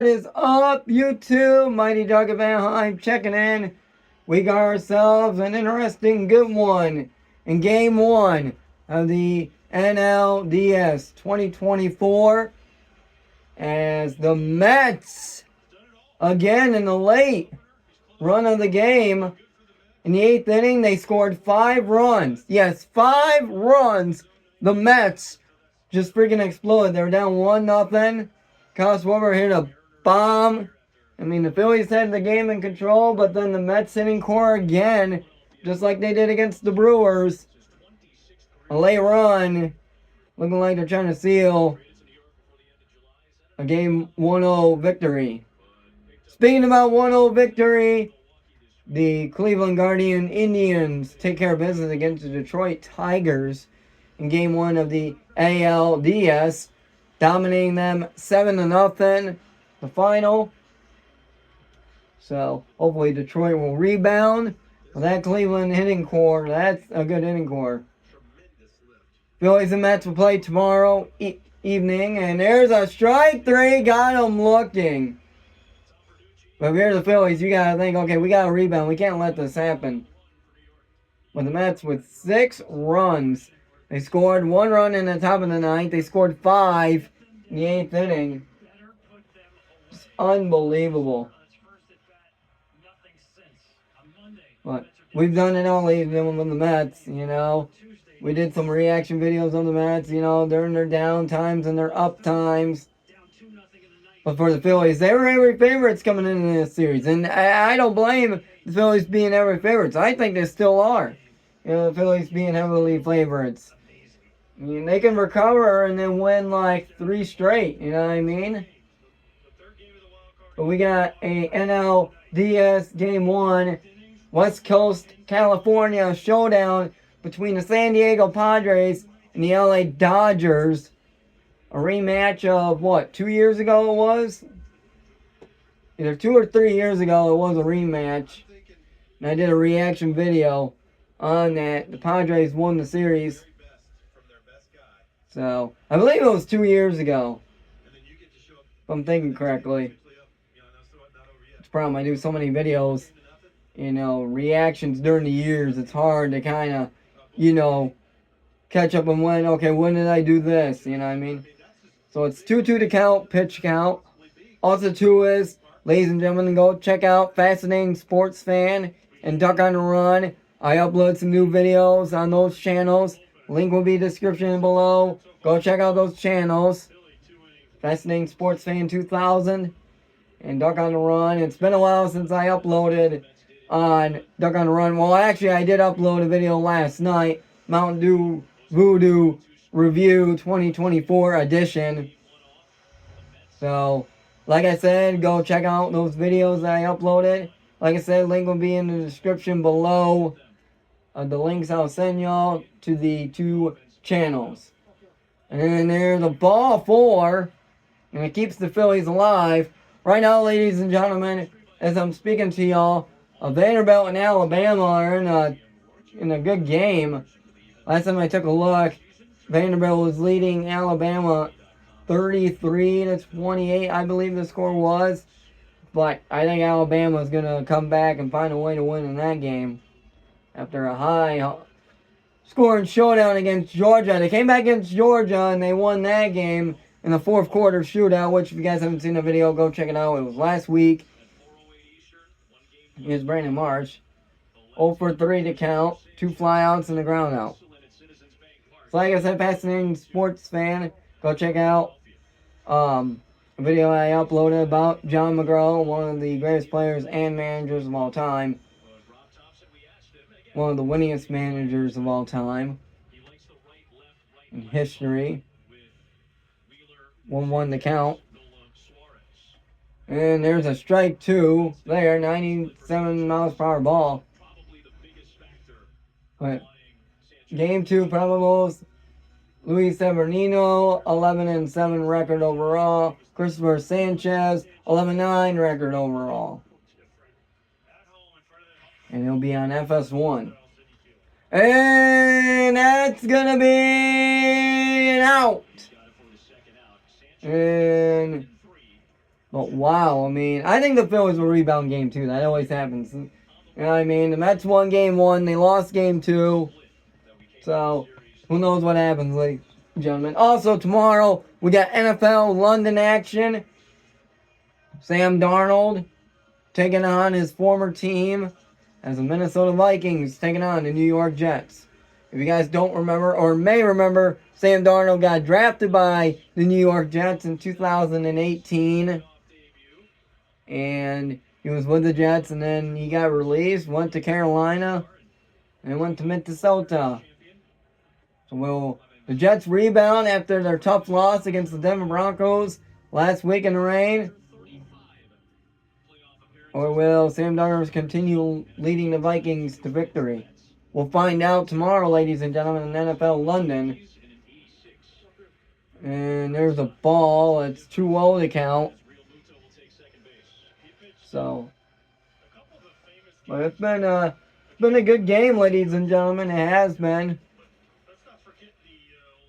What is up, YouTube? Mighty Dog of Anaheim checking in. We got ourselves an interesting good one in Game 1 of the NLDS 2024 as the Mets, again in the late run of the game, in the 8th inning, they scored 5 runs. Yes, 5 runs. The Mets just freaking exploded. They were down 1-0. Kyle Schwarber hit a bomb. I mean, the Phillies had the game in control, but then the Mets hitting core again, just like they did against the Brewers. A late run, looking like they're trying to seal a game 1-0 victory. Speaking about 1-0 victory, the Cleveland Guardian Indians take care of business against the Detroit Tigers in Game 1 of the ALDS, dominating them 7-0, the final. So hopefully Detroit will rebound. Well, that Cleveland hitting core, that's a good hitting core. Phillies and Mets will play tomorrow evening, and there's a strike 3, got them looking. But if you're the Phillies, you gotta think, okay, we gotta rebound. We can't let this happen. But the Mets with 6 runs. They scored 1 run in the top of the 9th. They scored 5 in the 8th inning. It's unbelievable. But we've done it all even with the Mets, you know. We did some reaction videos on the Mets, you know, during their down times and their up times. But for the Phillies, they were heavy favorites coming into this series. And I don't blame the Phillies being heavy favorites. I think they still are. You know, the Phillies being heavily favorites. I mean, they can recover and then win like 3 straight. You know what I mean? But we got a NLDS Game 1. West Coast, California showdown between the San Diego Padres and the LA Dodgers. A rematch of what, 2 years ago it was? Either 2 or 3 years ago it was a rematch. And I did a reaction video on that. The Padres won the series. So, I believe it was 2 years ago. If I'm thinking correctly. It's a problem. I do so many videos, you know, reactions during the years. It's hard to kind of, you know, catch up on when, okay, when did I do this? You know what I mean? So it's 2-2 to count, pitch count. Also 2 is, ladies and gentlemen, go check out Fascinating Sports Fan and Duck on the Run. I upload some new videos on those channels. Link will be in the description below. Go check out those channels. Fascinating Sports Fan 2000 and Duck on the Run. It's been a while since I uploaded on Duck on the Run. Well, actually, I did upload a video last night. Mountain Dew Voodoo Review 2024 edition. So, like I said, go check out those videos that I uploaded. Like I said, link will be in the description below. The links I'll send y'all to the 2 channels. And then there's a ball 4, and it keeps the Phillies alive. Right now, ladies and gentlemen, as I'm speaking to y'all, Vanderbilt and Alabama are in a good game. Last time I took a look, Vanderbilt was leading Alabama 33-28, I believe the score was. But I think Alabama's going to come back and find a way to win in that game. After a high scoring showdown against Georgia. They came back against Georgia and they won that game in the 4th quarter shootout, which if you guys haven't seen the video, go check it out. It was last week. Here's Brandon Marsh. 0 for 3 to count. 2 flyouts and a ground out. So like I said, Fascinating Sports Fan, go check out a video I uploaded about John McGraw, one of the greatest players and managers of all time. One of the winningest managers of all time in history. 1-1 to count. And there's a strike 2 there, 97 miles per hour ball. But Game 2 probables. Luis Severino, 11-7 record overall. Christopher Sanchez, 11-9 record overall. And he'll be on FS1. And that's going to be an out. And But wow, I mean, I think the Phillies will rebound game 2. That always happens. You know what I mean? The Mets won game 1. They lost game 2. So, who knows what happens, ladies and gentlemen. Also, tomorrow, we got NFL London action. Sam Darnold taking on his former team as the Minnesota Vikings taking on the New York Jets. If you guys don't remember or may remember, Sam Darnold got drafted by the New York Jets in 2018. And he was with the Jets, and then he got released, went to Carolina, and went to Minnesota. So will the Jets rebound after their tough loss against the Denver Broncos last week in the rain? Or will Sam Darnold continue leading the Vikings to victory? We'll find out tomorrow, ladies and gentlemen, in NFL London. And there's a ball. It's 2-0 to count. So, but it's been a good game, ladies and gentlemen. It has been.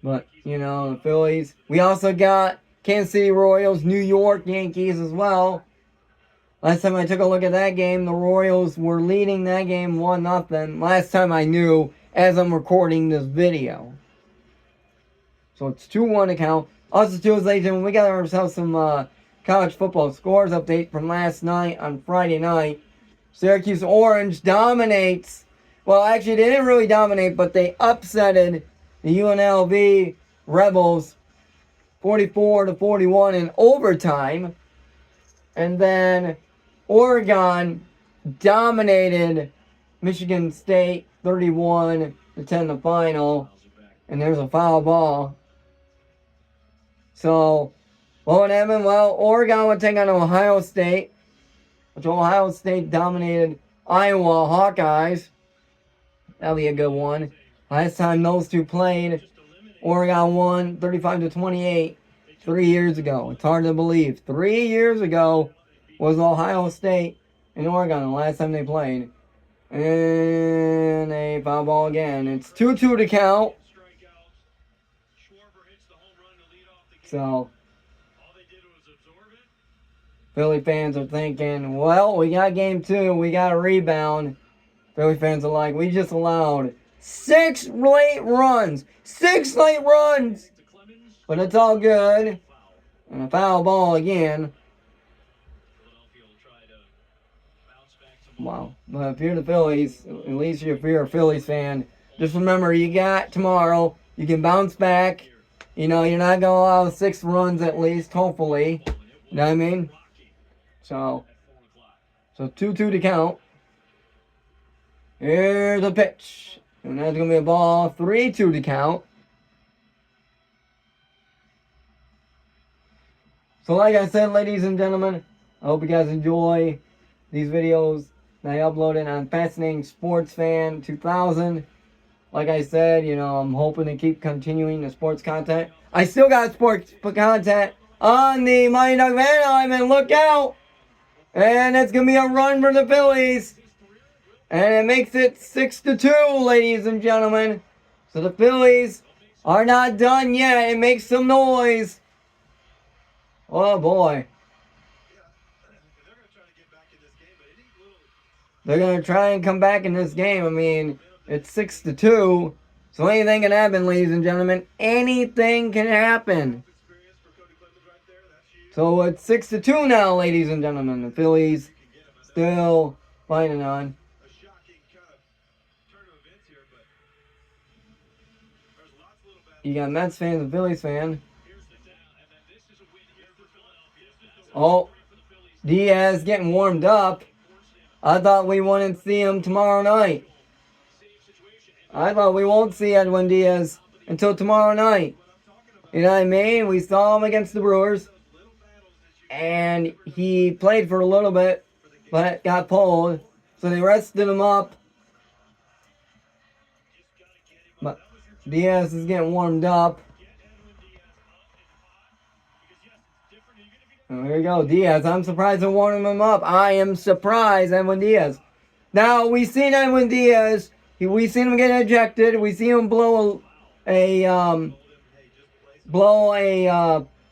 But, you know, the Phillies. We also got Kansas City Royals, New York Yankees as well. Last time I took a look at that game, the Royals were leading that game 1-0. Last time I knew, as I'm recording this video. So it's 2-1 to count. Also, too, ladies and gentlemen, we got ourselves some college football scores update from last night on Friday night. Syracuse Orange dominates. Well, actually, they didn't really dominate, but they upsetted the UNLV Rebels 44-41 in overtime. And then Oregon dominated Michigan State 31-10 in the final. And there's a foul ball. So, what would happen? Well, Oregon would take on Ohio State, which Ohio State dominated Iowa Hawkeyes. That'll be a good one. Last time those two played, Oregon won 35-28 3 years ago. It's hard to believe. 3 years ago was Ohio State and Oregon the last time they played. And a foul ball again. It's 2-2 to count. So, Philly fans are thinking, well, we got game 2. We got a rebound. Philly fans are like, we just allowed 6 late runs. 6 late runs! But it's all good. And a foul ball again. Wow. But if you're the Phillies, at least if you're a Phillies fan, just remember you got tomorrow. You can bounce back. You know, you're not going to allow 6 runs at least, hopefully. You know what I mean? So 2-2 to count. Here's a pitch. And that's going to be a ball. 3-2 to count. So like I said, ladies and gentlemen, I hope you guys enjoy these videos that I uploaded on Fascinating Sports Fan 2000. Like I said, you know, I'm hoping to keep continuing the sports content. I still got sports content on the Mighty Duck Van and look out! And it's going to be a run for the Phillies. And it makes it 6-2, ladies and gentlemen. So the Phillies are not done yet. It makes some noise. Oh boy. They're going to try and come back in this game. I mean, it's 6-2. So anything can happen, ladies and gentlemen. Anything can happen. So it's 6-2 now, ladies and gentlemen. The Phillies still fighting on. You got Mets fans and Phillies fans. Oh, Diaz getting warmed up. I thought we wouldn't see him tomorrow night. I thought we won't see Edwin Diaz until tomorrow night. You know what I mean? We saw him against the Brewers. And he played for a little bit, but got pulled. So they rested him up. But Diaz is getting warmed up. Oh, here we go, Diaz. I'm surprised they're warming him up. I am surprised, Edwin Diaz. Now, we've seen Edwin Diaz. We've seen him get ejected. We see him blow a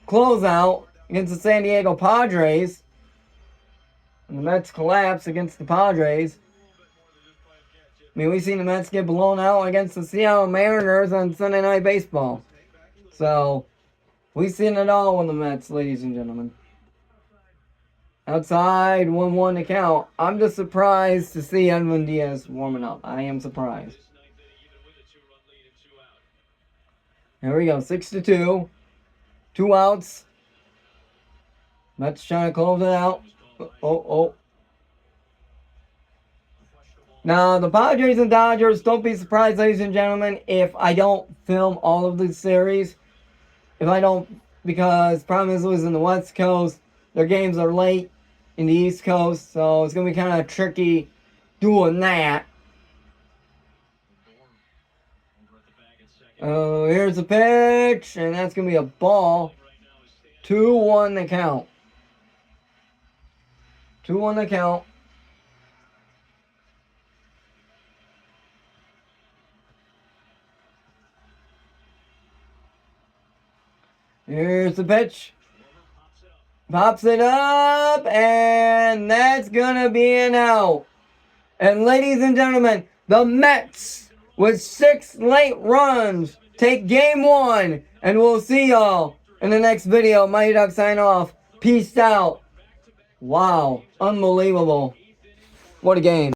closeout. against the San Diego Padres. And the Mets collapse against the Padres. I mean, we've seen the Mets get blown out against the Seattle Mariners on Sunday Night Baseball. So, we've seen it all with the Mets, ladies and gentlemen. Outside, 1-1 to count. I'm just surprised to see Edwin Diaz warming up. I am surprised. Here we go, 6-2. 2 outs. Mets trying to close it out. Oh. Now, the Padres and Dodgers, don't be surprised, ladies and gentlemen, if I don't film all of the series. If I don't, because problem is it was in the West Coast. Their games are late in the East Coast, so it's going to be kind of tricky doing that. Here's a pitch, and that's going to be a ball. 2-1 to count. 2-1 to count. Here's the pitch. Pops it up, and that's going to be an out. And ladies and gentlemen, the Mets, with 6 late runs, take game 1. And we'll see y'all in the next video. Mighty Duck sign off. Peace out. Wow. Unbelievable. What a game.